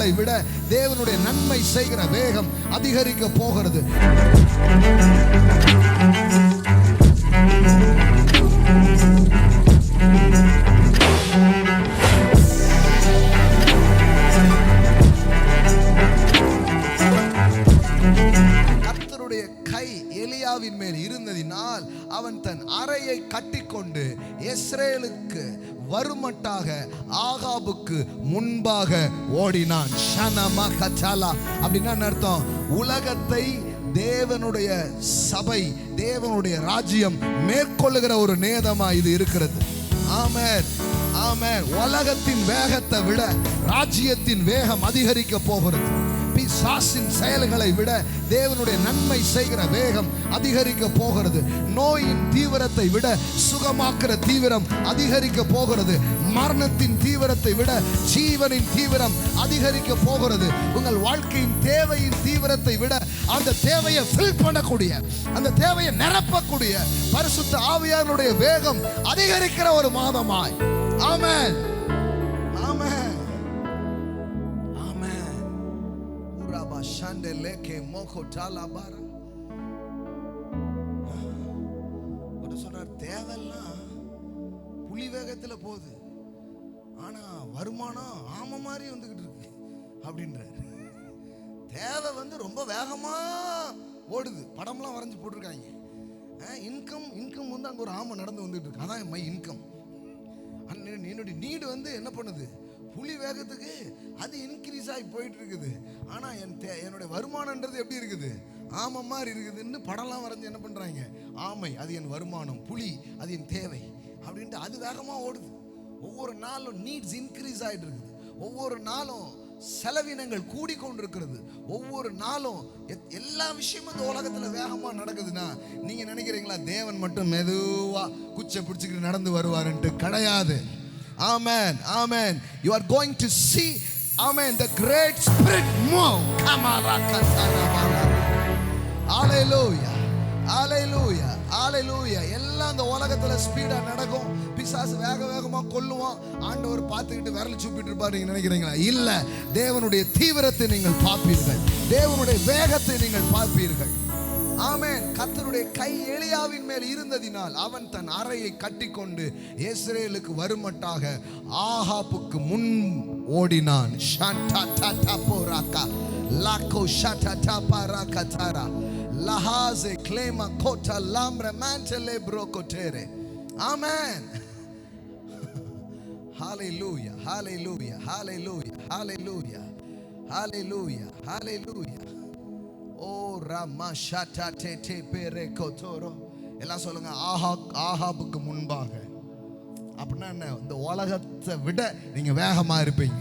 செயல்களை விட தேவனுடைய நன்மை செய்கிற வேகம் அதிகரிக்க போகிறது. கர்த்தருடைய கை எலியாவின் மேல் இருந்ததினால் அவன் தன் அறையை கட்டிக்கொண்டு இஸ்ரவேலுக்கு வருமட்டாக ஆகாபுக்கு முன்பாக ஓடினான். ஷனமா கச்சாலா அப்படின்னா அர்த்தம், உலகத்தை தேவனுடைய சபை, தேவனுடைய ராஜ்யம் மேற்கொள்ளுகிற ஒரு நேதமா இது இருக்கிறது. ஆமென், ஆமென். உலகத்தின் வேகத்தை விட ராஜ்யத்தின் வேகம் அதிகரிக்க போகிறது. பிசாசின் செயல்களை விட தேவனுடைய நன்மை செய்கிற வேகம் அதிகரிக்க போகிறது. நோயின் தீவிரத்தை விட சுகமாக்குற தீவிரம் அதிகரிக்க போகிறது. மரணத்தின் தீவிரத்தை விட ஜீவனின் தீவிரம் அதிகரிக்க போகிறது. உங்கள் வாழ்க்கையின் தேவையின் தீவிரத்தை விட அந்த தேவையை ஃபில் பண்ணக்கூடிய, அந்த தேவையை நிரப்பக்கூடிய பரிசுத்த ஆவியானவருடைய வேகம் அதிகரிக்கிற ஒரு மாதமாய். ஆமென், ஆமென். தேவையெல்லாம் புலி வேகத்துல போகுது, ஆனா வருமானம் ஆமை மாதிரி வந்துகிட்டு இருக்கு அப்படின்ற. தேவை ரொம்ப வேகமா ஓடுது. படம்லாம் வரைஞ்சு போட்டிருக்காங்க. இன்கம் அங்க ஒரு ஆமை நடந்து வந்துட்டு இருக்கு. அதான் மை இன்கம். என்னுடைய நீடு என்ன பண்ணுது? புலி வேகத்துக்கு அது இன்க்ரீஸ் ஆகி போயிட்டு இருக்குது. ஆனா என்னுடைய வருமானம்ன்றது எப்படி இருக்குது? ஆமை மாதிரி இருக்குதுன்னு படம்லாம் வரைஞ்சு என்ன பண்றாங்க? ஆமை அது என் வருமானம், புலி அது என் தேவை அப்படின்ட்டு அது வேகமா ஓடுது. ஒவ்வொரு நாளும் நீட்ஸ் இன்க்ரீஸ் ஆயிட்டு இருக்குது. ஒவ்வொரு நாளும் செலவினங்கள் கூடிக்கொண்டிருக்கிறது. ஒவ்வொரு நாளும் எல்லா விஷயமும் இந்த உலகத்துல வேகமா நடக்குதுன்னா நீங்க நினைக்கிறீங்களா தேவன் மட்டும் மெதுவா குச்சை பிடிச்சிக்கிட்டு நடந்து வருவாருன்ட்டு? கிடையாது. Amen, amen. You are going to see, amen, the great spirit move. Hallelujah, hallelujah, hallelujah. எல்லாம் இந்த உலகத்துல ஸ்பீடா நடக்கும். பிசாசு வேகமா கொல்லுவான். ஆண்டவர் பார்த்துக்கிட்டு விரல் சூப்பிட்டு இருப்பாரு. நீங்க நினைக்கிறீங்களா? இல்ல, தேவனுடைய தீவிரத்தை நீங்கள் பார்ப்பீர்கள். தேவனுடைய வேகத்தை நீங்கள் பார்ப்பீர்கள். ஆமென். கர்த்தருடைய கை எலியாவின் மேல் இருந்ததினால் அவன் தன் அறையை கட்டிக்கொண்டு இஸ்ரவேலுக்கு வருமட்டாக ஆகாபுக்கு முன் ஓடினான். ஆமென். ஹalleluya, hallelujah, hallelujah, hallelujah, hallelujah, hallelujah. Oh ramashata tete perekotoro. எல்லாம் சொல்லுங்க, ஆகாபுக்கு முன்பாக. அப்படின்னா என்ன? இந்த உலகத்தை விட நீங்க வேகமா இருப்பீங்க.